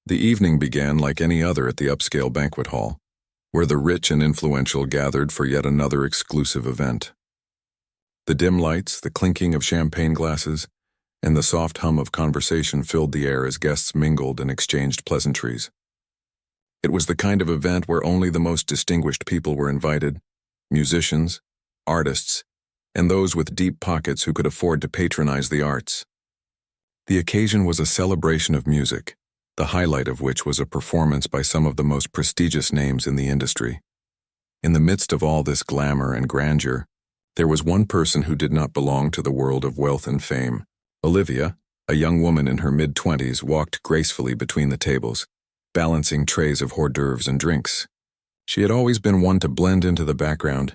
The evening began like any other at the upscale banquet hall, where the rich and influential gathered for yet another exclusive event. The dim lights, the clinking of champagne glasses, and the soft hum of conversation filled the air as guests mingled and exchanged pleasantries. It was the kind of event where only the most distinguished people were invited: musicians, artists, and those with deep pockets who could afford to patronize the arts. The occasion was a celebration of music, the highlight of which was a performance by some of the most prestigious names in the industry. In the midst of all this glamour and grandeur, there was one person who did not belong to the world of wealth and fame. Olivia, a young woman in her mid-20s, walked gracefully between the tables, balancing trays of hors d'oeuvres and drinks. She had always been one to blend into the background,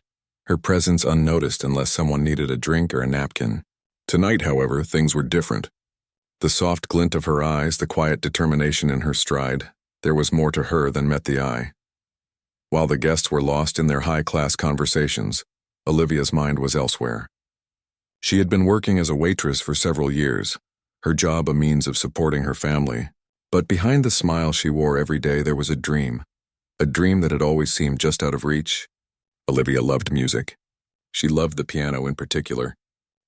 her presence unnoticed unless someone needed a drink or a napkin. Tonight, however, things were different. The soft glint of her eyes, the quiet determination in her stride, there was more to her than met the eye. While the guests were lost in their high-class conversations, Olivia's mind was elsewhere. She had been working as a waitress for several years, her job a means of supporting her family, but behind the smile she wore every day there was a dream that had always seemed just out of reach. Olivia loved music. She loved the piano in particular.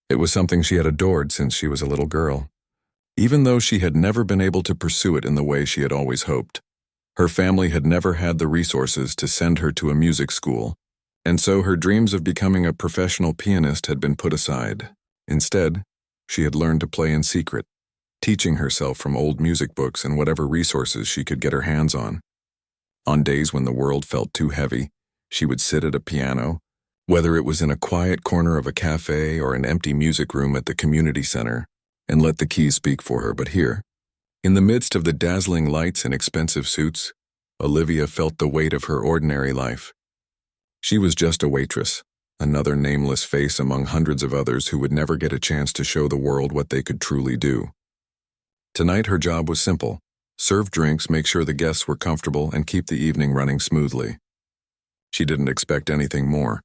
It was something she had adored since she was a little girl. Even though she had never been able to pursue it in the way she had always hoped, her family had never had the resources to send her to a music school, and so her dreams of becoming a professional pianist had been put aside. Instead, she had learned to play in secret, teaching herself from old music books and whatever resources she could get her hands on. On days when the world felt too heavy, she would sit at a piano, whether it was in a quiet corner of a cafe or an empty music room at the community center, and let the keys speak for her. But here, in the midst of the dazzling lights and expensive suits, Olivia felt the weight of her ordinary life. She was just a waitress, another nameless face among hundreds of others who would never get a chance to show the world what they could truly do. Tonight her job was simple: serve drinks, make sure the guests were comfortable, and keep the evening running smoothly. She didn't expect anything more.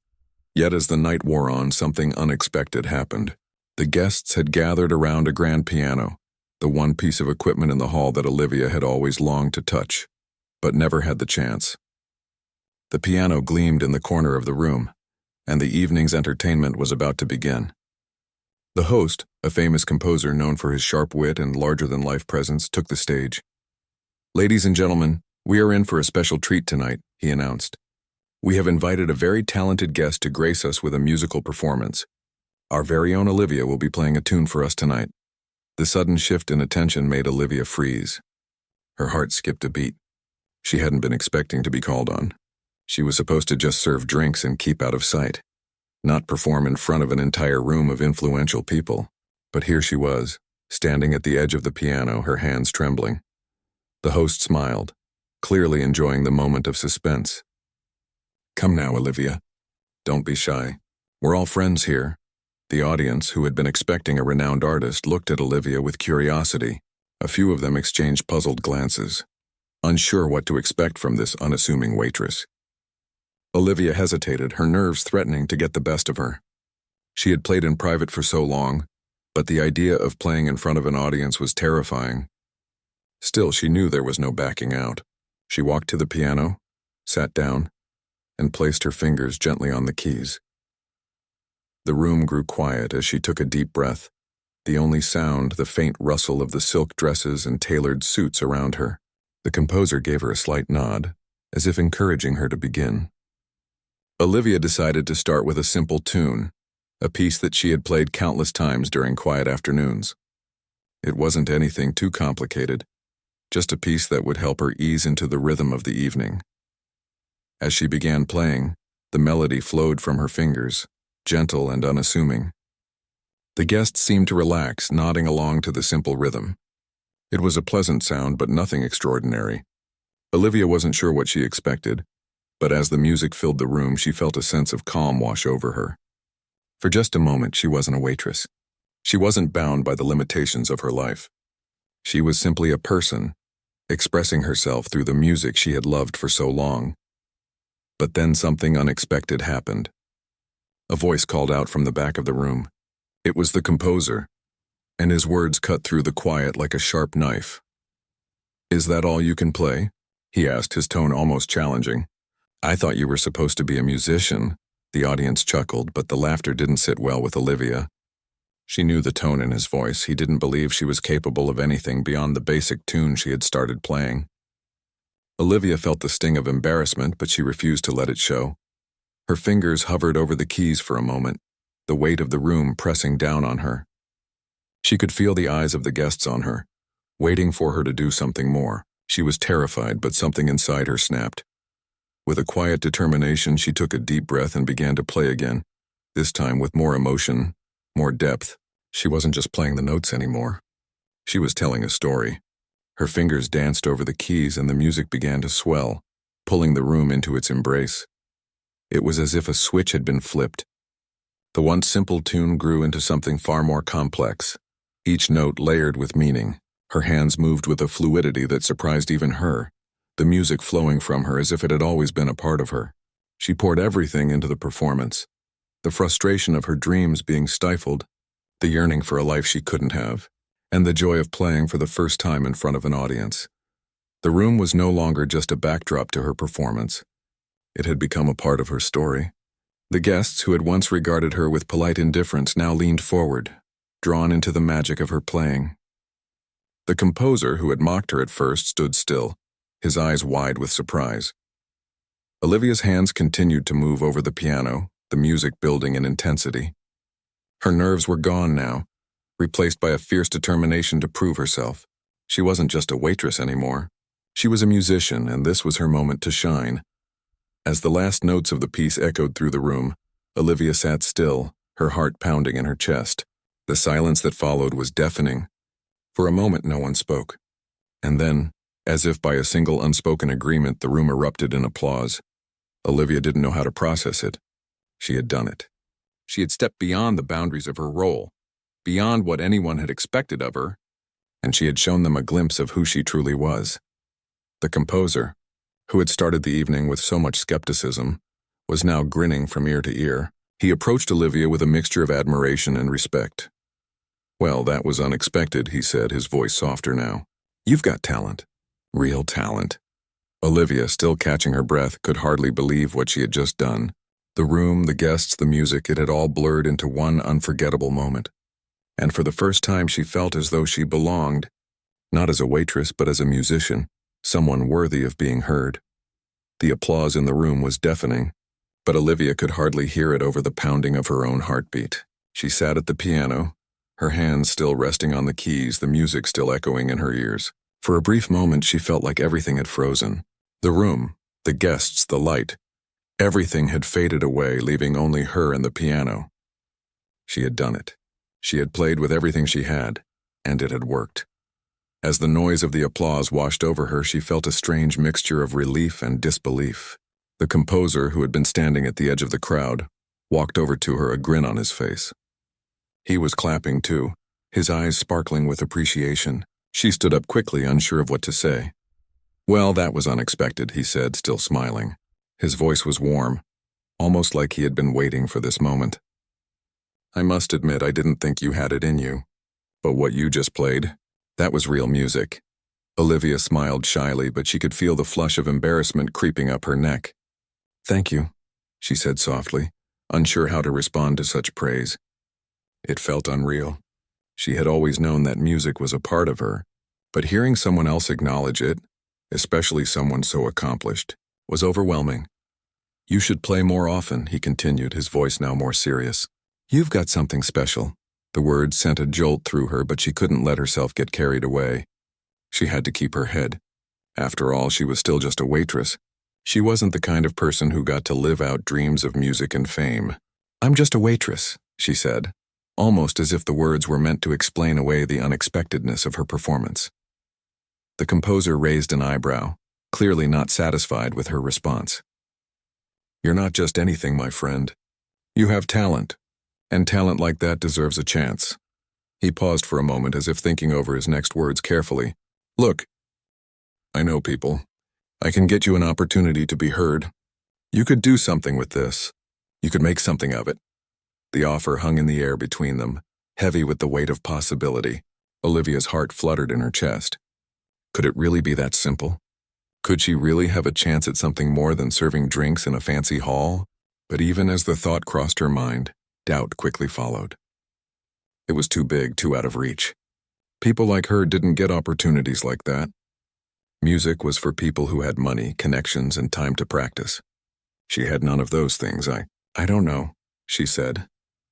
Yet as the night wore on, something unexpected happened. The guests had gathered around a grand piano, the one piece of equipment in the hall that Olivia had always longed to touch, but never had the chance. The piano gleamed in the corner of the room, and the evening's entertainment was about to begin. The host, a famous composer known for his sharp wit and larger-than-life presence, took the stage. "Ladies and gentlemen, we are in for a special treat tonight," he announced. "We have invited a very talented guest to grace us with a musical performance. Our very own Olivia will be playing a tune for us tonight." The sudden shift in attention made Olivia freeze. Her heart skipped a beat. She hadn't been expecting to be called on. She was supposed to just serve drinks and keep out of sight, not perform in front of an entire room of influential people. But here she was, standing at the edge of the piano, her hands trembling. The host smiled, clearly enjoying the moment of suspense. "Come now, Olivia. Don't be shy. We're all friends here." The audience, who had been expecting a renowned artist, looked at Olivia with curiosity. A few of them exchanged puzzled glances, unsure what to expect from this unassuming waitress. Olivia hesitated, her nerves threatening to get the best of her. She had played in private for so long, but the idea of playing in front of an audience was terrifying. Still, she knew there was no backing out. She walked to the piano, sat down, and placed her fingers gently on the keys. The room grew quiet as she took a deep breath, the only sound the faint rustle of the silk dresses and tailored suits around her. The composer gave her a slight nod, as if encouraging her to begin. Olivia decided to start with a simple tune, a piece that she had played countless times during quiet afternoons. It wasn't anything too complicated, just a piece that would help her ease into the rhythm of the evening. As she began playing, the melody flowed from her fingers, gentle and unassuming. The guests seemed to relax, nodding along to the simple rhythm. It was a pleasant sound, but nothing extraordinary. Olivia wasn't sure what she expected, but as the music filled the room, she felt a sense of calm wash over her. For just a moment, she wasn't a waitress. She wasn't bound by the limitations of her life. She was simply a person, expressing herself through the music she had loved for so long. But then something unexpected happened. A voice called out from the back of the room. It was the composer, and his words cut through the quiet like a sharp knife. Is that all you can play? He asked, his tone almost challenging. I thought you were supposed to be a musician. The audience chuckled, but the laughter didn't sit well with Olivia. She knew the tone in his voice. He didn't believe she was capable of anything beyond the basic tune she had started playing. Olivia felt the sting of embarrassment, but she refused to let it show. Her fingers hovered over the keys for a moment, the weight of the room pressing down on her. She could feel the eyes of the guests on her, waiting for her to do something more. She was terrified, but something inside her snapped. With a quiet determination, she took a deep breath and began to play again, this time with more emotion, more depth. She wasn't just playing the notes anymore. She was telling a story. Her fingers danced over the keys and the music began to swell, pulling the room into its embrace. It was as if a switch had been flipped. The once simple tune grew into something far more complex, each note layered with meaning. Her hands moved with a fluidity that surprised even her, the music flowing from her as if it had always been a part of her. She poured everything into the performance, the frustration of her dreams being stifled, the yearning for a life she couldn't have, and the joy of playing for the first time in front of an audience. The room was no longer just a backdrop to her performance. It had become a part of her story. The guests, who had once regarded her with polite indifference, now leaned forward, drawn into the magic of her playing. The composer, who had mocked her at first, stood still, his eyes wide with surprise. Olivia's hands continued to move over the piano, the music building in intensity. Her nerves were gone now, replaced by a fierce determination to prove herself. She wasn't just a waitress anymore. She was a musician, and this was her moment to shine. As the last notes of the piece echoed through the room, Olivia sat still, her heart pounding in her chest. The silence that followed was deafening. For a moment no one spoke. And then, as if by a single unspoken agreement, the room erupted in applause. Olivia didn't know how to process it. She had done it. She had stepped beyond the boundaries of her role, beyond what anyone had expected of her, and she had shown them a glimpse of who she truly was. The composer, who had started the evening with so much skepticism, was now grinning from ear to ear. He approached Olivia with a mixture of admiration and respect. Well, that was unexpected, he said, his voice softer now. You've got talent. Real talent. Olivia, still catching her breath, could hardly believe what she had just done. The room, the guests, the music, it had all blurred into one unforgettable moment. And for the first time she felt as though she belonged, not as a waitress but as a musician, someone worthy of being heard. The applause in the room was deafening, but Olivia could hardly hear it over the pounding of her own heartbeat. She sat at the piano, her hands still resting on the keys, the music still echoing in her ears. For a brief moment she felt like everything had frozen. The room, the guests, the light, everything had faded away, leaving only her and the piano. She had done it. She had played with everything she had, and it had worked. As the noise of the applause washed over her, she felt a strange mixture of relief and disbelief. The composer, who had been standing at the edge of the crowd, walked over to her, a grin on his face. He was clapping too, his eyes sparkling with appreciation. She stood up quickly, unsure of what to say. Well, that was unexpected, he said, still smiling. His voice was warm, almost like he had been waiting for this moment. I must admit I didn't think you had it in you. But what you just played, that was real music. Olivia smiled shyly, but she could feel the flush of embarrassment creeping up her neck. Thank you, she said softly, unsure how to respond to such praise. It felt unreal. She had always known that music was a part of her, but hearing someone else acknowledge it, especially someone so accomplished, was overwhelming. You should play more often, he continued, his voice now more serious. You've got something special. The words sent a jolt through her, but she couldn't let herself get carried away. She had to keep her head. After all, she was still just a waitress. She wasn't the kind of person who got to live out dreams of music and fame. I'm just a waitress, she said, almost as if the words were meant to explain away the unexpectedness of her performance. The composer raised an eyebrow, clearly not satisfied with her response. You're not just anything, my friend. You have talent, and talent like that deserves a chance. He paused for a moment as if thinking over his next words carefully. Look, I know people. I can get you an opportunity to be heard. You could do something with this. You could make something of it. The offer hung in the air between them, heavy with the weight of possibility. Olivia's heart fluttered in her chest. Could it really be that simple? Could she really have a chance at something more than serving drinks in a fancy hall? But even as the thought crossed her mind, doubt quickly followed. It was too big, too out of reach. People like her didn't get opportunities like that. Music was for people who had money, connections, and time to practice. She had none of those things. I don't know, she said,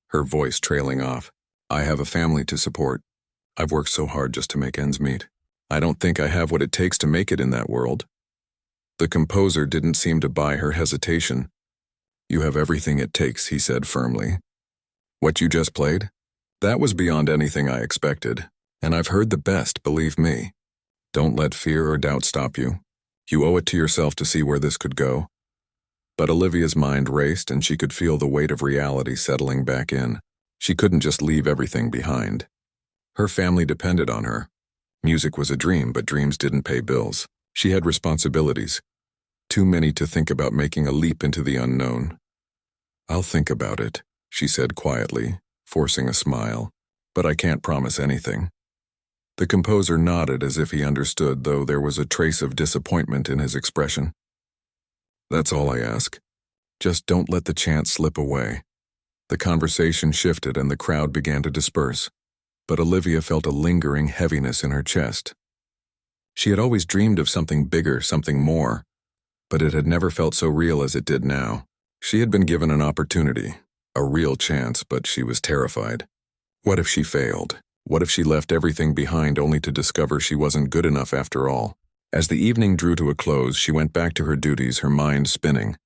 her voice trailing off. I have a family to support. I've worked so hard just to make ends meet. I don't think I have what it takes to make it in that world. The composer didn't seem to buy her hesitation. You have everything it takes, he said firmly. What you just played? That was beyond anything I expected, and I've heard the best, believe me. Don't let fear or doubt stop you. You owe it to yourself to see where this could go. But Olivia's mind raced, and she could feel the weight of reality settling back in. She couldn't just leave everything behind. Her family depended on her. Music was a dream, but dreams didn't pay bills. She had responsibilities. Too many to think about making a leap into the unknown. I'll think about it, she said quietly, forcing a smile. But I can't promise anything. The composer nodded as if he understood, though there was a trace of disappointment in his expression. That's all I ask. Just don't let the chance slip away. The conversation shifted and the crowd began to disperse, but Olivia felt a lingering heaviness in her chest. She had always dreamed of something bigger, something more, but it had never felt so real as it did now. She had been given an opportunity, a real chance, but she was terrified. What if she failed? What if she left everything behind only to discover she wasn't good enough after all? As the evening drew to a close, she went back to her duties, her mind spinning.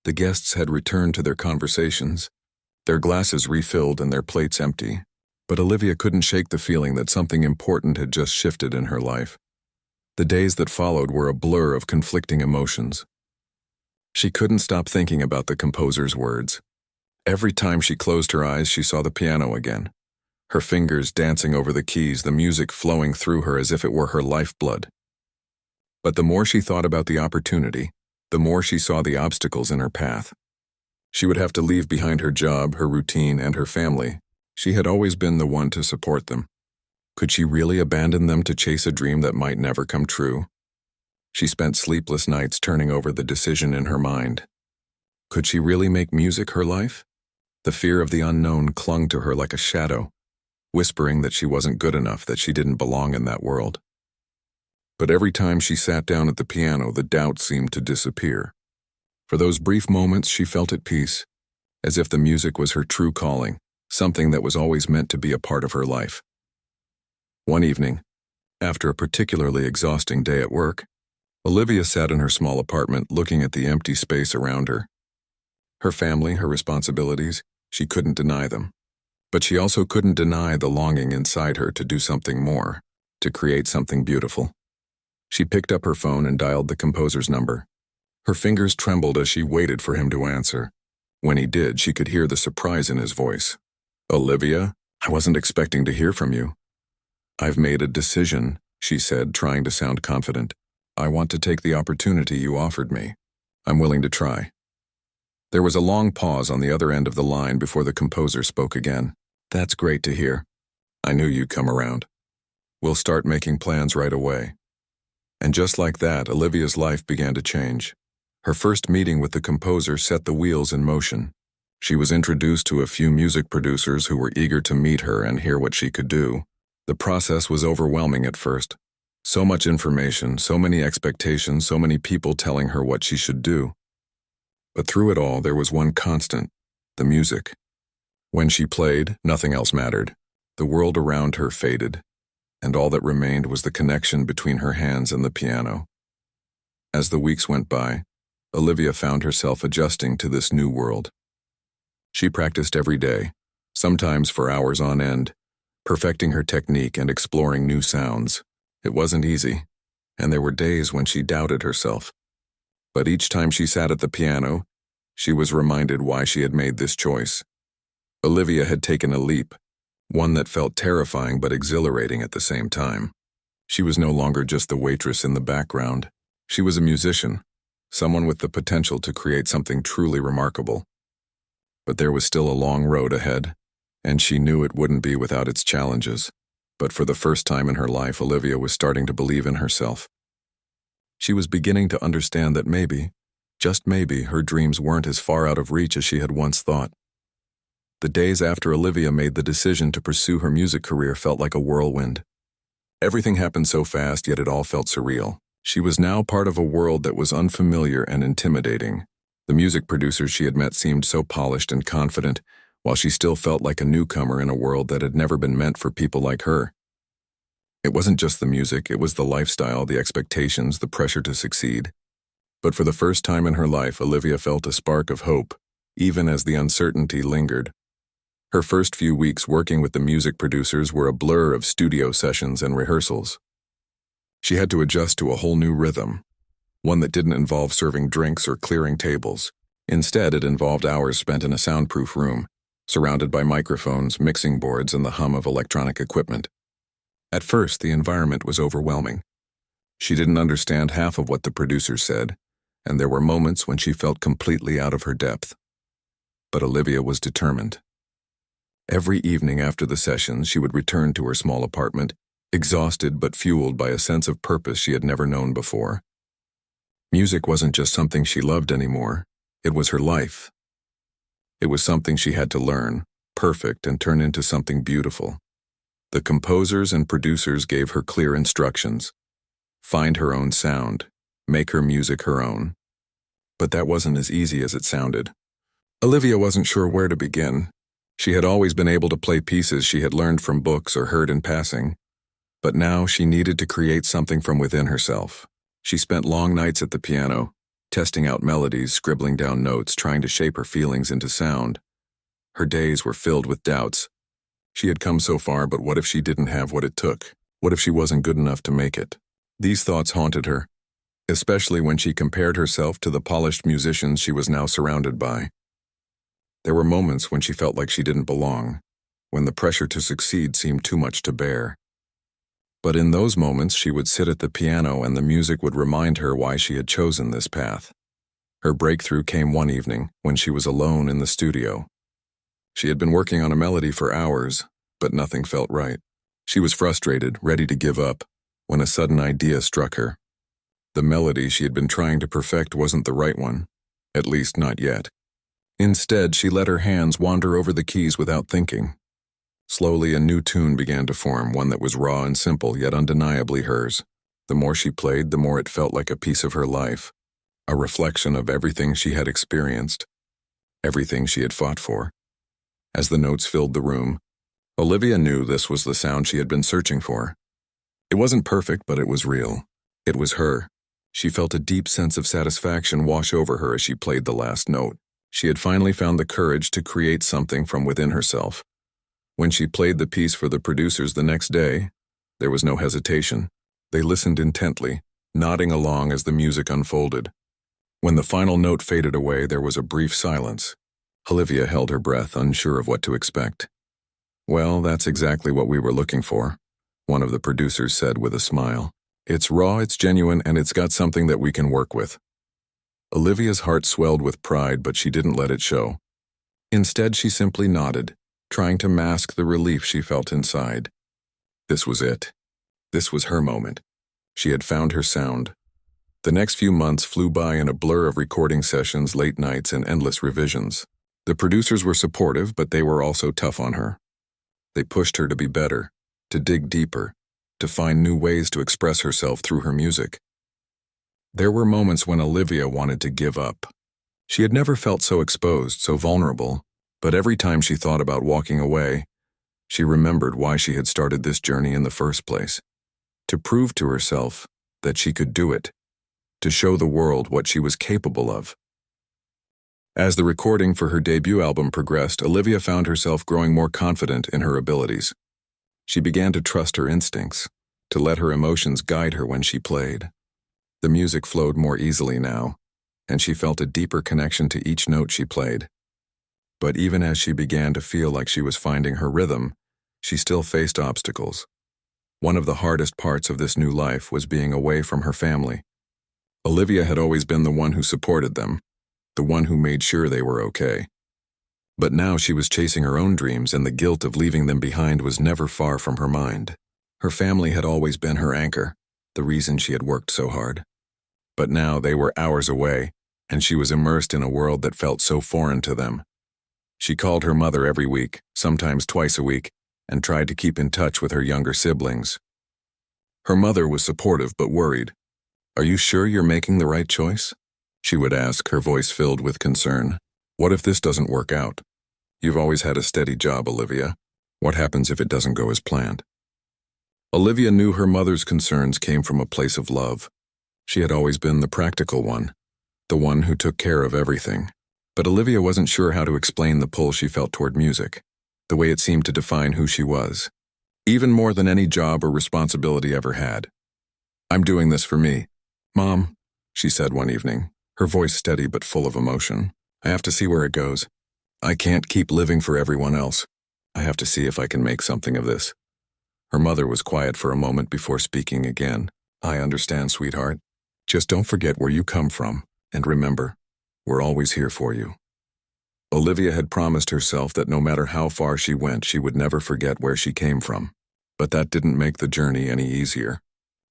The guests had returned to their conversations, their glasses refilled and their plates empty. But Olivia couldn't shake the feeling that something important had just shifted in her life. The days that followed were a blur of conflicting emotions. She couldn't stop thinking about the composer's words. Every time she closed her eyes, she saw the piano again. Her fingers dancing over the keys, the music flowing through her as if it were her lifeblood. But the more she thought about the opportunity, the more she saw the obstacles in her path. She would have to leave behind her job, her routine, and her family. She had always been the one to support them. Could she really abandon them to chase a dream that might never come true? She spent sleepless nights turning over the decision in her mind. Could she really make music her life? The fear of the unknown clung to her like a shadow, whispering that she wasn't good enough, that she didn't belong in that world. But every time she sat down at the piano, the doubt seemed to disappear. For those brief moments, she felt at peace, as if the music was her true calling, something that was always meant to be a part of her life. One evening, after a particularly exhausting day at work, Olivia sat in her small apartment looking at the empty space around her. Her family, her responsibilities, she couldn't deny them. But she also couldn't deny the longing inside her to do something more, to create something beautiful. She picked up her phone and dialed the composer's number. Her fingers trembled as she waited for him to answer. When he did, she could hear the surprise in his voice. "Olivia, I wasn't expecting to hear from you." "I've made a decision," she said, trying to sound confident. "I want to take the opportunity you offered me. I'm willing to try." There was a long pause on the other end of the line before the composer spoke again. "That's great to hear. I knew you'd come around. We'll start making plans right away." And just like that, Olivia's life began to change. Her first meeting with the composer set the wheels in motion. She was introduced to a few music producers who were eager to meet her and hear what she could do. The process was overwhelming at first. So much information, so many expectations, so many people telling her what she should do. But through it all, there was one constant: the music. When she played, nothing else mattered. The world around her faded, and all that remained was the connection between her hands and the piano. As the weeks went by, Olivia found herself adjusting to this new world. She practiced every day, sometimes for hours on end, perfecting her technique and exploring new sounds. It wasn't easy, and there were days when she doubted herself. But each time she sat at the piano, she was reminded why she had made this choice. Olivia had taken a leap, one that felt terrifying but exhilarating at the same time. She was no longer just the waitress in the background. She was a musician, someone with the potential to create something truly remarkable. But there was still a long road ahead, and she knew it wouldn't be without its challenges. But for the first time in her life, Olivia was starting to believe in herself. She was beginning to understand that maybe, just maybe, her dreams weren't as far out of reach as she had once thought. The days after Olivia made the decision to pursue her music career felt like a whirlwind. Everything happened so fast, yet it all felt surreal. She was now part of a world that was unfamiliar and intimidating. The music producers she had met seemed so polished and confident, while she still felt like a newcomer in a world that had never been meant for people like her. It wasn't just the music, it was the lifestyle, the expectations, the pressure to succeed. But for the first time in her life, Olivia felt a spark of hope, even as the uncertainty lingered. Her first few weeks working with the music producers were a blur of studio sessions and rehearsals. She had to adjust to a whole new rhythm, one that didn't involve serving drinks or clearing tables. Instead, it involved hours spent in a soundproof room, surrounded by microphones, mixing boards, and the hum of electronic equipment. At first, the environment was overwhelming. She didn't understand half of what the producers said, and there were moments when she felt completely out of her depth. But Olivia was determined. Every evening after the sessions, she would return to her small apartment, exhausted but fueled by a sense of purpose she had never known before. Music wasn't just something she loved anymore, it was her life. It was something she had to learn, perfect, and turn into something beautiful. The composers and producers gave her clear instructions. Find her own sound, make her music her own. But that wasn't as easy as it sounded. Olivia wasn't sure where to begin. She had always been able to play pieces she had learned from books or heard in passing. But now she needed to create something from within herself. She spent long nights at the piano, testing out melodies, scribbling down notes, trying to shape her feelings into sound. Her days were filled with doubts. She had come so far, but what if she didn't have what it took? What if she wasn't good enough to make it? These thoughts haunted her, especially when she compared herself to the polished musicians she was now surrounded by. There were moments when she felt like she didn't belong, when the pressure to succeed seemed too much to bear. But in those moments, she would sit at the piano and the music would remind her why she had chosen this path. Her breakthrough came one evening when she was alone in the studio. She had been working on a melody for hours, but nothing felt right. She was frustrated, ready to give up, when a sudden idea struck her. The melody she had been trying to perfect wasn't the right one, at least not yet. Instead, she let her hands wander over the keys without thinking. Slowly, a new tune began to form, one that was raw and simple, yet undeniably hers. The more she played, the more it felt like a piece of her life, a reflection of everything she had experienced, everything she had fought for. As the notes filled the room, Olivia knew this was the sound she had been searching for. It wasn't perfect, but it was real. It was her. She felt a deep sense of satisfaction wash over her as she played the last note. She had finally found the courage to create something from within herself. When she played the piece for the producers the next day, there was no hesitation. They listened intently, nodding along as the music unfolded. When the final note faded away, there was a brief silence. Olivia held her breath, unsure of what to expect. "Well, that's exactly what we were looking for," one of the producers said with a smile. "It's raw, it's genuine, and it's got something that we can work with." Olivia's heart swelled with pride, but she didn't let it show. Instead, she simply nodded, trying to mask the relief she felt inside. This was it. This was her moment. She had found her sound. The next few months flew by in a blur of recording sessions, late nights, and endless revisions. The producers were supportive, but they were also tough on her. They pushed her to be better, to dig deeper, to find new ways to express herself through her music. There were moments when Olivia wanted to give up. She had never felt so exposed, so vulnerable, but every time she thought about walking away, she remembered why she had started this journey in the first place. To prove to herself that she could do it, to show the world what she was capable of. As the recording for her debut album progressed, Olivia found herself growing more confident in her abilities. She began to trust her instincts, to let her emotions guide her when she played. The music flowed more easily now, and she felt a deeper connection to each note she played. But even as she began to feel like she was finding her rhythm, she still faced obstacles. One of the hardest parts of this new life was being away from her family. Olivia had always been the one who supported them, the one who made sure they were okay. But now she was chasing her own dreams, and the guilt of leaving them behind was never far from her mind. Her family had always been her anchor, the reason she had worked so hard. But now they were hours away, and she was immersed in a world that felt so foreign to them. She called her mother every week, sometimes twice a week, and tried to keep in touch with her younger siblings. Her mother was supportive but worried. "Are you sure you're making the right choice?" she would ask, her voice filled with concern. "What if this doesn't work out? You've always had a steady job, Olivia. What happens if it doesn't go as planned?" Olivia knew her mother's concerns came from a place of love. She had always been the practical one, the one who took care of everything. But Olivia wasn't sure how to explain the pull she felt toward music, the way it seemed to define who she was, even more than any job or responsibility ever had. "I'm doing this for me, Mom," she said one evening, her voice steady but full of emotion. "I have to see where it goes. I can't keep living for everyone else. I have to see if I can make something of this." Her mother was quiet for a moment before speaking again. "I understand, sweetheart. Just don't forget where you come from, and remember, we're always here for you." Olivia had promised herself that no matter how far she went, she would never forget where she came from. But that didn't make the journey any easier.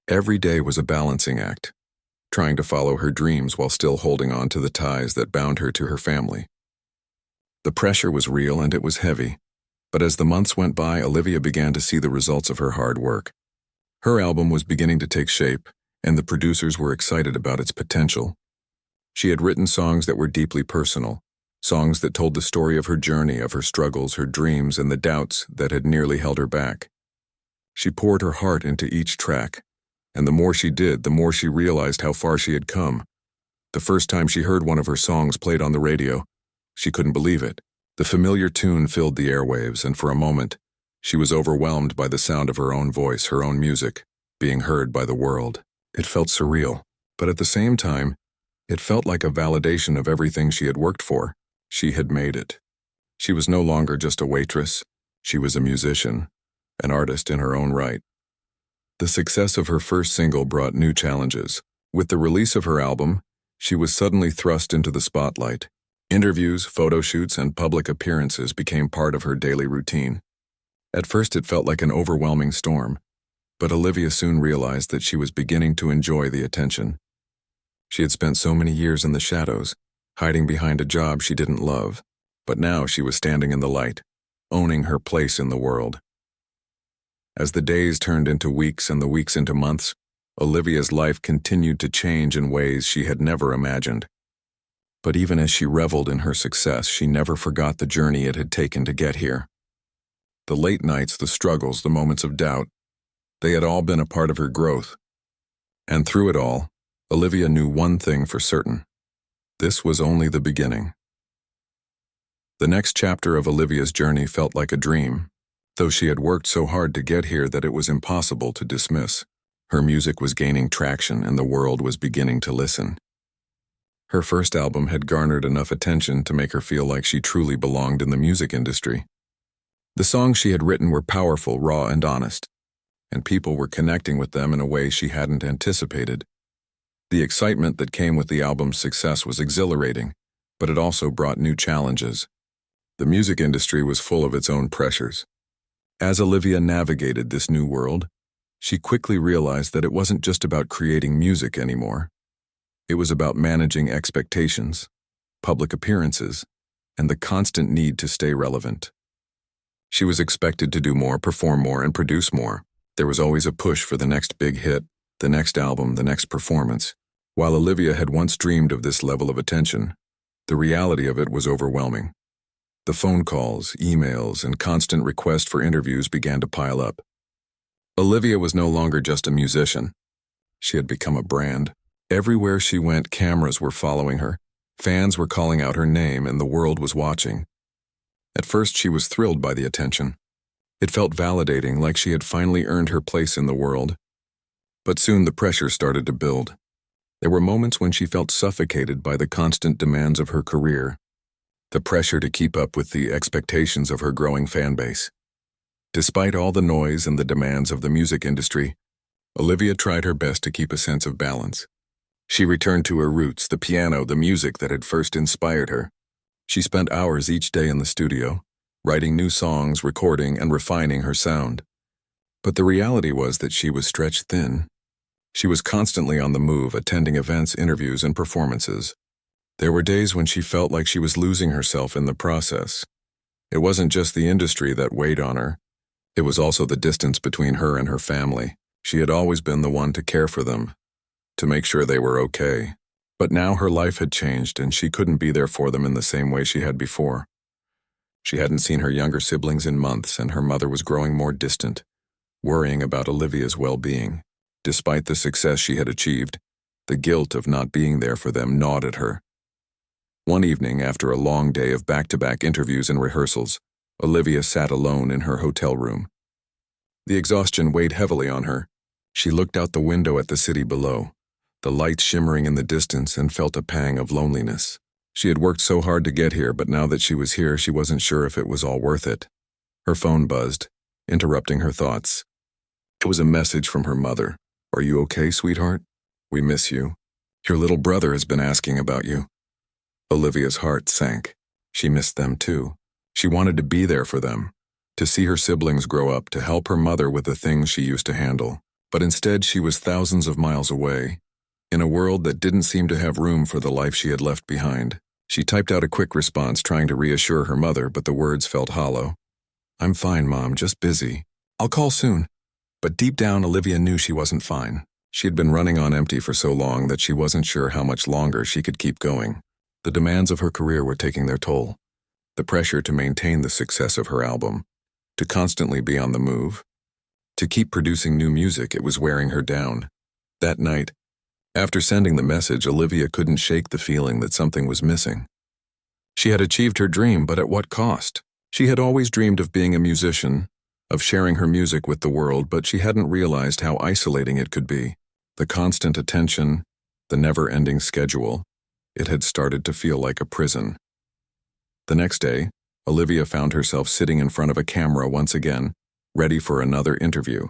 Every day was a balancing act, trying to follow her dreams while still holding on to the ties that bound her to her family. The pressure was real and it was heavy, but as the months went by, Olivia began to see the results of her hard work. Her album was beginning to take shape, and the producers were excited about its potential. She had written songs that were deeply personal, songs that told the story of her journey, of her struggles, her dreams, and the doubts that had nearly held her back. She poured her heart into each track, and the more she did, the more she realized how far she had come. The first time she heard one of her songs played on the radio, she couldn't believe it. The familiar tune filled the airwaves, and for a moment, she was overwhelmed by the sound of her own voice, her own music, being heard by the world. It felt surreal, but at the same time, it felt like a validation of everything she had worked for. She had made it. She was no longer just a waitress. She was a musician, an artist in her own right. The success of her first single brought new challenges. With the release of her album, she was suddenly thrust into the spotlight. Interviews, photo shoots, and public appearances became part of her daily routine. At first it felt like an overwhelming storm, but Olivia soon realized that she was beginning to enjoy the attention. She had spent so many years in the shadows, hiding behind a job she didn't love, but now she was standing in the light, owning her place in the world. As the days turned into weeks and the weeks into months, Olivia's life continued to change in ways she had never imagined. But even as she reveled in her success, she never forgot the journey it had taken to get here. The late nights, the struggles, the moments of doubt, they had all been a part of her growth. And through it all, Olivia knew one thing for certain. This was only the beginning. The next chapter of Olivia's journey felt like a dream, though she had worked so hard to get here that it was impossible to dismiss. Her music was gaining traction and the world was beginning to listen. Her first album had garnered enough attention to make her feel like she truly belonged in the music industry. The songs she had written were powerful, raw, and honest, and people were connecting with them in a way she hadn't anticipated. The excitement that came with the album's success was exhilarating, but it also brought new challenges. The music industry was full of its own pressures. As Olivia navigated this new world, she quickly realized that it wasn't just about creating music anymore. It was about managing expectations, public appearances, and the constant need to stay relevant. She was expected to do more, perform more, and produce more. There was always a push for the next big hit, the next album, the next performance. While Olivia had once dreamed of this level of attention, the reality of it was overwhelming. The phone calls, emails, and constant requests for interviews began to pile up. Olivia was no longer just a musician. She had become a brand. Everywhere she went, cameras were following her, fans were calling out her name, and the world was watching. At first, she was thrilled by the attention. It felt validating, like she had finally earned her place in the world. But soon the pressure started to build. There were moments when she felt suffocated by the constant demands of her career, the pressure to keep up with the expectations of her growing fan base. Despite all the noise and the demands of the music industry, Olivia tried her best to keep a sense of balance. She returned to her roots, the piano, the music that had first inspired her. She spent hours each day in the studio, writing new songs, recording, and refining her sound. But the reality was that she was stretched thin. She was constantly on the move, attending events, interviews, and performances. There were days when she felt like she was losing herself in the process. It wasn't just the industry that weighed on her. It was also the distance between her and her family. She had always been the one to care for them, to make sure they were okay. But now her life had changed and she couldn't be there for them in the same way she had before. She hadn't seen her younger siblings in months and her mother was growing more distant, worrying about Olivia's well-being. Despite the success she had achieved, the guilt of not being there for them gnawed at her. One evening, after a long day of back-to-back interviews and rehearsals, Olivia sat alone in her hotel room. The exhaustion weighed heavily on her. She looked out the window at the city below, the lights shimmering in the distance, and felt a pang of loneliness. She had worked so hard to get here, but now that she was here, she wasn't sure if it was all worth it. Her phone buzzed, interrupting her thoughts. It was a message from her mother. "Are you okay, sweetheart? We miss you. Your little brother has been asking about you." Olivia's heart sank. She missed them too. She wanted to be there for them, to see her siblings grow up, to help her mother with the things she used to handle. But instead, she was thousands of miles away, in a world that didn't seem to have room for the life she had left behind. She typed out a quick response, trying to reassure her mother, but the words felt hollow. "I'm fine, Mom, just busy. I'll call soon." But deep down, Olivia knew she wasn't fine. She had been running on empty for so long that she wasn't sure how much longer she could keep going. The demands of her career were taking their toll. The pressure to maintain the success of her album, to constantly be on the move, to keep producing new music, it was wearing her down. That night, after sending the message, Olivia couldn't shake the feeling that something was missing. She had achieved her dream, but at what cost? She had always dreamed of being a musician, of sharing her music with the world, but she hadn't realized how isolating it could be. The constant attention, the never-ending schedule, it had started to feel like a prison. The next day, Olivia found herself sitting in front of a camera once again, ready for another interview.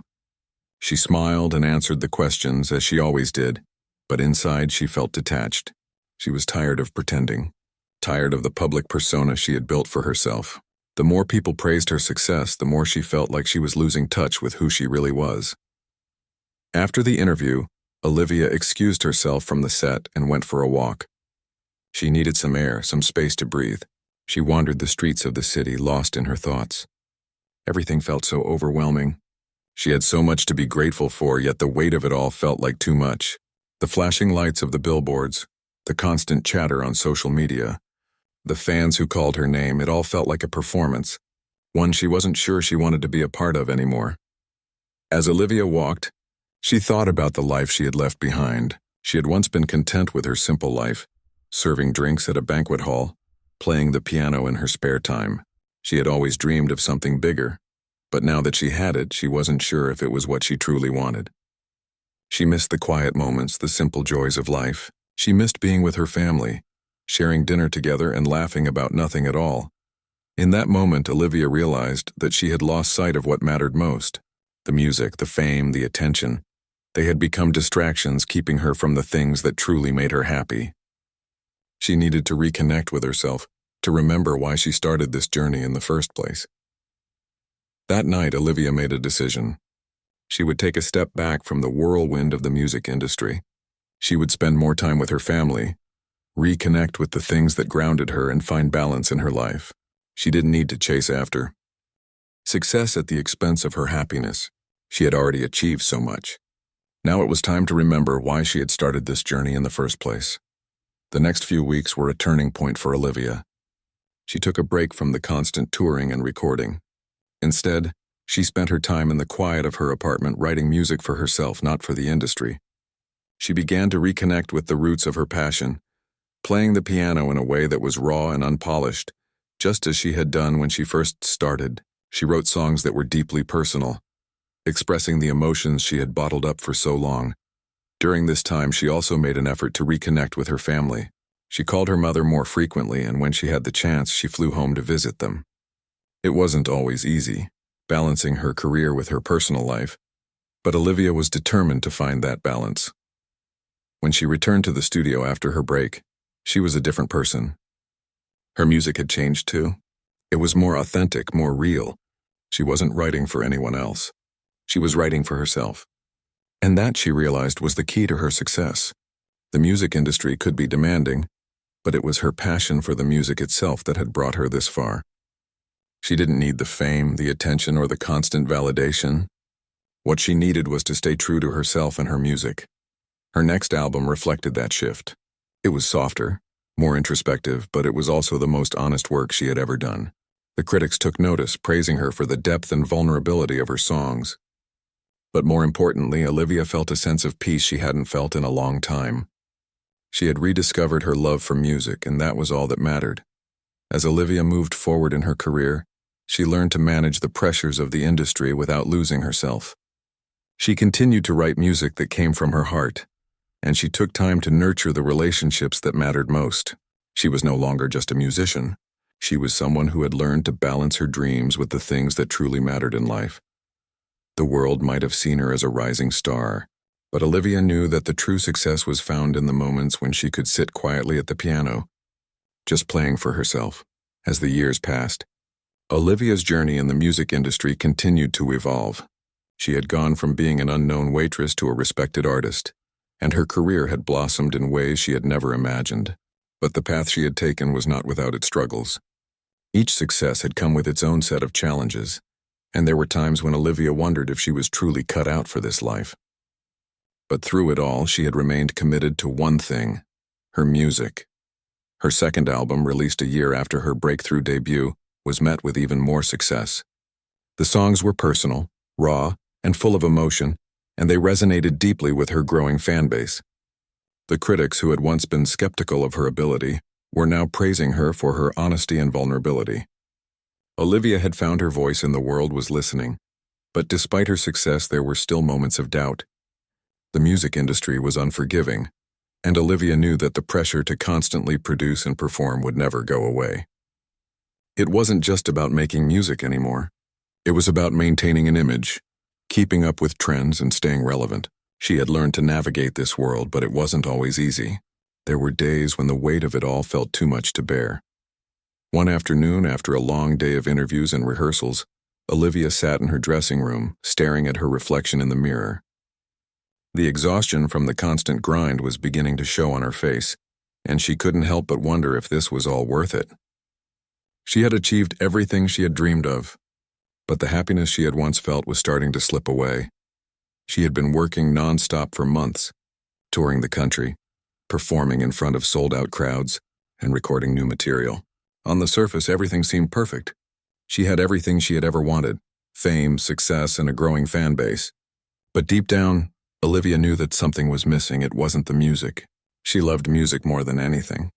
She smiled and answered the questions as she always did, but inside she felt detached. She was tired of pretending, tired of the public persona she had built for herself. The more people praised her success, the more she felt like she was losing touch with who she really was. After the interview, Olivia excused herself from the set and went for a walk. She needed some air, some space to breathe. She wandered the streets of the city, lost in her thoughts. Everything felt so overwhelming. She had so much to be grateful for, yet the weight of it all felt like too much. The flashing lights of the billboards, the constant chatter on social media, the fans who called her name, it all felt like a performance, one she wasn't sure she wanted to be a part of anymore. As Olivia walked, she thought about the life she had left behind. She had once been content with her simple life, serving drinks at a banquet hall, playing the piano in her spare time. She had always dreamed of something bigger, but now that she had it, she wasn't sure if it was what she truly wanted. She missed the quiet moments, the simple joys of life. She missed being with her family, sharing dinner together and laughing about nothing at all. In that moment, Olivia realized that she had lost sight of what mattered most. The music, the fame, the attention. They had become distractions, keeping her from the things that truly made her happy. She needed to reconnect with herself, to remember why she started this journey in the first place. That night, Olivia made a decision. She would take a step back from the whirlwind of the music industry. She would spend more time with her family, reconnect with the things that grounded her, and find balance in her life. She didn't need to chase after success at the expense of her happiness. She had already achieved so much. Now it was time to remember why she had started this journey in the first place. The next few weeks were a turning point for Olivia. She took a break from the constant touring and recording. Instead, she spent her time in the quiet of her apartment writing music for herself, not for the industry. She began to reconnect with the roots of her passion, playing the piano in a way that was raw and unpolished, just as she had done when she first started. She wrote songs that were deeply personal, expressing the emotions she had bottled up for so long. During this time, she also made an effort to reconnect with her family. She called her mother more frequently, and when she had the chance, she flew home to visit them. It wasn't always easy, balancing her career with her personal life, but Olivia was determined to find that balance. When she returned to the studio after her break, she was a different person. Her music had changed too. It was more authentic, more real. She wasn't writing for anyone else. She was writing for herself. And that, she realized, was the key to her success. The music industry could be demanding, but it was her passion for the music itself that had brought her this far. She didn't need the fame, the attention, or the constant validation. What she needed was to stay true to herself and her music. Her next album reflected that shift. It was softer, more introspective, but it was also the most honest work she had ever done. The critics took notice, praising her for the depth and vulnerability of her songs. But more importantly, Olivia felt a sense of peace she hadn't felt in a long time. She had rediscovered her love for music, and that was all that mattered. As Olivia moved forward in her career, she learned to manage the pressures of the industry without losing herself. She continued to write music that came from her heart, and she took time to nurture the relationships that mattered most. She was no longer just a musician. She was someone who had learned to balance her dreams with the things that truly mattered in life. The world might have seen her as a rising star, but Olivia knew that the true success was found in the moments when she could sit quietly at the piano, just playing for herself. As the years passed, Olivia's journey in the music industry continued to evolve. She had gone from being an unknown waitress to a respected artist, and her career had blossomed in ways she had never imagined. But the path she had taken was not without its struggles. Each success had come with its own set of challenges, and there were times when Olivia wondered if she was truly cut out for this life. But through it all, she had remained committed to one thing: her music. Her second album, released a year after her breakthrough debut, was met with even more success. The songs were personal, raw, and full of emotion, and they resonated deeply with her growing fan base. The critics, who had once been skeptical of her ability, were now praising her for her honesty and vulnerability. Olivia had found her voice and the world was listening, but despite her success, there were still moments of doubt. The music industry was unforgiving, and Olivia knew that the pressure to constantly produce and perform would never go away. It wasn't just about making music anymore. It was about maintaining an image, keeping up with trends, and staying relevant. She had learned to navigate this world, but it wasn't always easy. There were days when the weight of it all felt too much to bear. One afternoon, after a long day of interviews and rehearsals, Olivia sat in her dressing room, staring at her reflection in the mirror. The exhaustion from the constant grind was beginning to show on her face, and she couldn't help but wonder if this was all worth it. She had achieved everything she had dreamed of, but the happiness she had once felt was starting to slip away. She had been working non-stop for months, touring the country, performing in front of sold-out crowds, and recording new material. On the surface, everything seemed perfect. She had everything she had ever wanted: fame, success, and a growing fan base. But deep down, Olivia knew that something was missing. It wasn't the music. She loved music more than anything.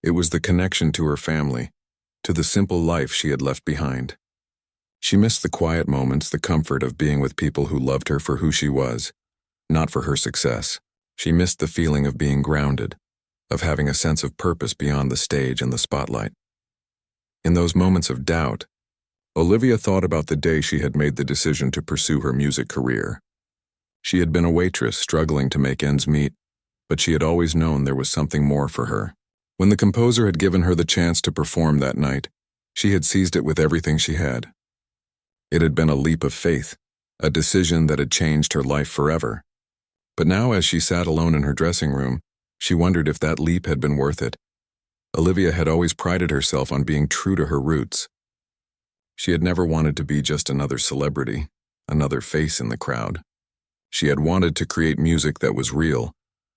It was the connection to her family, to the simple life she had left behind. She missed the quiet moments, the comfort of being with people who loved her for who she was, not for her success. She missed the feeling of being grounded, of having a sense of purpose beyond the stage and the spotlight. In those moments of doubt, Olivia thought about the day she had made the decision to pursue her music career. She had been a waitress, struggling to make ends meet, but she had always known there was something more for her. When the composer had given her the chance to perform that night, she had seized it with everything she had. It had been a leap of faith, a decision that had changed her life forever. But now, as she sat alone in her dressing room, she wondered if that leap had been worth it. Olivia had always prided herself on being true to her roots. She had never wanted to be just another celebrity, another face in the crowd. She had wanted to create music that was real,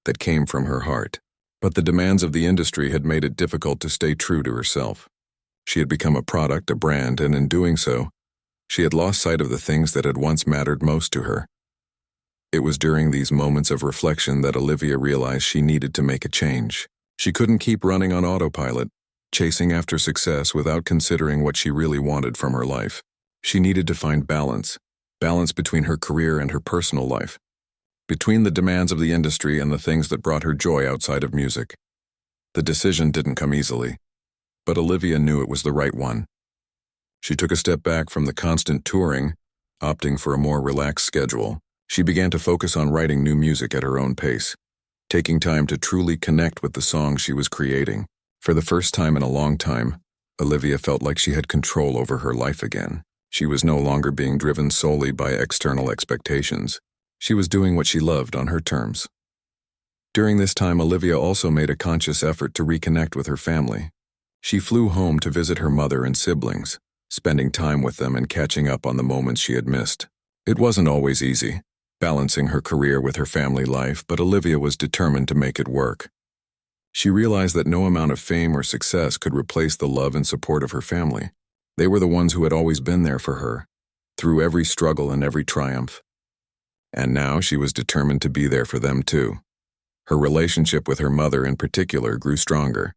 that came from her heart. But the demands of the industry had made it difficult to stay true to herself. She had become a product, a brand, and in doing so, she had lost sight of the things that had once mattered most to her. It was during these moments of reflection that Olivia realized she needed to make a change. She couldn't keep running on autopilot, chasing after success without considering what she really wanted from her life. She needed to find balance between her career and her personal life, between the demands of the industry and the things that brought her joy outside of music. The decision didn't come easily, but Olivia knew it was the right one. She took a step back from the constant touring, opting for a more relaxed schedule. She began to focus on writing new music at her own pace, taking time to truly connect with the songs she was creating. For the first time in a long time, Olivia felt like she had control over her life again. She was no longer being driven solely by external expectations. She was doing what she loved on her terms. During this time, Olivia also made a conscious effort to reconnect with her family. She flew home to visit her mother and siblings, spending time with them and catching up on the moments she had missed. It wasn't always easy, balancing her career with her family life, but Olivia was determined to make it work. She realized that no amount of fame or success could replace the love and support of her family. They were the ones who had always been there for her, through every struggle and every triumph. And now she was determined to be there for them too. Her relationship with her mother in particular grew stronger.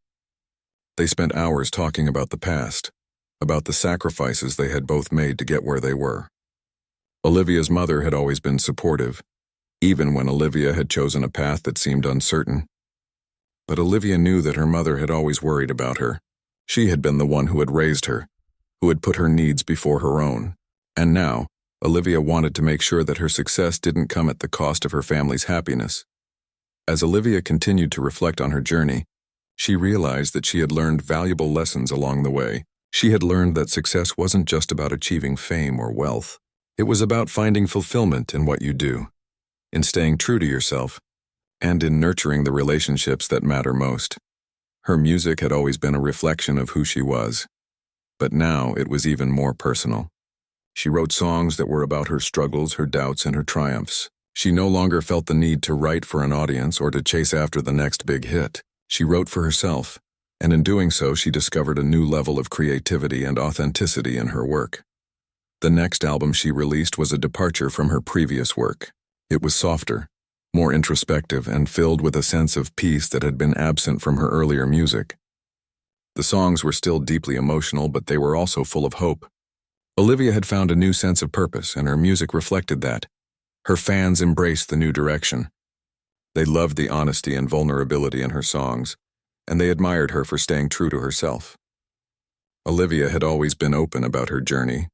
They spent hours talking about the past, about the sacrifices they had both made to get where they were. Olivia's mother had always been supportive, even when Olivia had chosen a path that seemed uncertain. But Olivia knew that her mother had always worried about her. She had been the one who had raised her, who had put her needs before her own. And now, Olivia wanted to make sure that her success didn't come at the cost of her family's happiness. As Olivia continued to reflect on her journey, she realized that she had learned valuable lessons along the way. She had learned that success wasn't just about achieving fame or wealth. It was about finding fulfillment in what you do, in staying true to yourself, and in nurturing the relationships that matter most. Her music had always been a reflection of who she was, but now it was even more personal. She wrote songs that were about her struggles, her doubts, and her triumphs. She no longer felt the need to write for an audience or to chase after the next big hit. She wrote for herself, and in doing so, she discovered a new level of creativity and authenticity in her work. The next album she released was a departure from her previous work. It was softer, more introspective, and filled with a sense of peace that had been absent from her earlier music. The songs were still deeply emotional, but they were also full of hope. Olivia had found a new sense of purpose, and her music reflected that. Her fans embraced the new direction. They loved the honesty and vulnerability in her songs, and they admired her for staying true to herself. Olivia had always been open about her journey,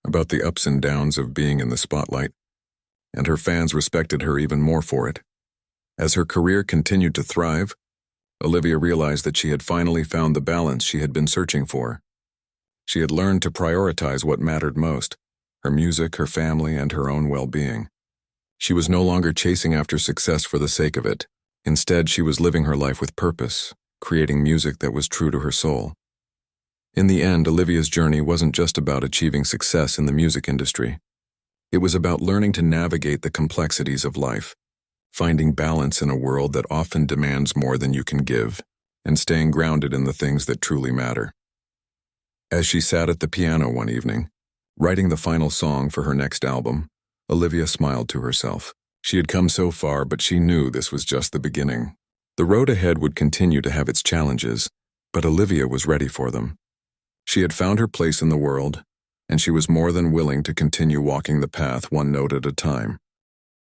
about the ups and downs of being in the spotlight, and her fans respected her even more for it. As her career continued to thrive, Olivia realized that she had finally found the balance she had been searching for. She had learned to prioritize what mattered most: her music, her family, and her own well-being. She was no longer chasing after success for the sake of it. Instead, she was living her life with purpose, creating music that was true to her soul. In the end, Olivia's journey wasn't just about achieving success in the music industry. It was about learning to navigate the complexities of life, finding balance in a world that often demands more than you can give, and staying grounded in the things that truly matter. As she sat at the piano one evening, writing the final song for her next album, Olivia smiled to herself. She had come so far, but she knew this was just the beginning. The road ahead would continue to have its challenges, but Olivia was ready for them. She had found her place in the world, and she was more than willing to continue walking the path one note at a time.